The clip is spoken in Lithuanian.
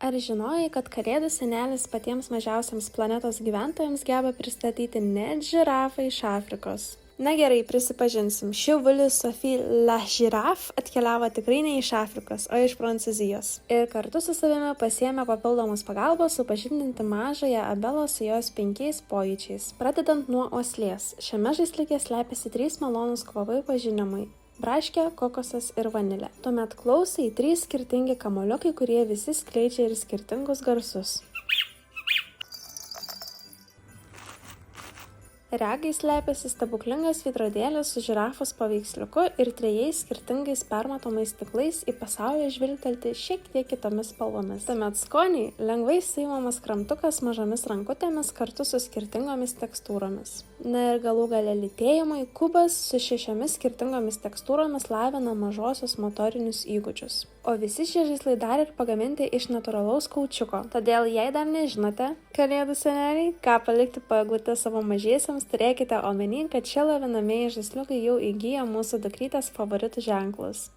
Ar žinojai, kad Kalėdų senelis patiems mažiausiams planetos gyventojams geba pristatyti net žirafą iš Afrikos? Na gerai, prisipažinsim, ši Willy Sophie La Girafe atkeliavo tikrai ne iš Afrikos, o iš Prancūzijos. Ir kartu su savimi pasiėmė papildomos pagalbos supažindinti mažąją Abelą su jos 5 pojūčiais. Pradedant nuo uoslės. Šiame žaisliuke slepiasi 3 malonūs kvapai pažinimai. Braškė, kokosas ir vanilė. Tuomet klausai 3 skirtingi kamuoliukai, kurie visi skleidžia ir skirtingus garsus. Regai slepiasi stebuklingas veidrodėlis su žirafos paveiksliuku ir 3 skirtingais permatomais stiklais į pasaulį žvilgtelti šiek tiek kitomis spalvomis. Tuomet skoniai lengvai suimamas kramtukas mažomis rankutėmis kartu su skirtingomis tekstūromis. Na ir galų gale lytėjimui kubas su 6 skirtingomis tekstūromis lavina mažosios motorinius įgūdžius. O visi šie žaislai dar ir pagaminti iš natūralaus kaučiuko. Todėl, jei dar nežinote, Kalėdų seneliai, ką palikti po eglute savo mažiesiems, turėkite omeny, kad šie lavinamieji žaisliukai jau įgyja mūsų dukrytės favoritų ženklus.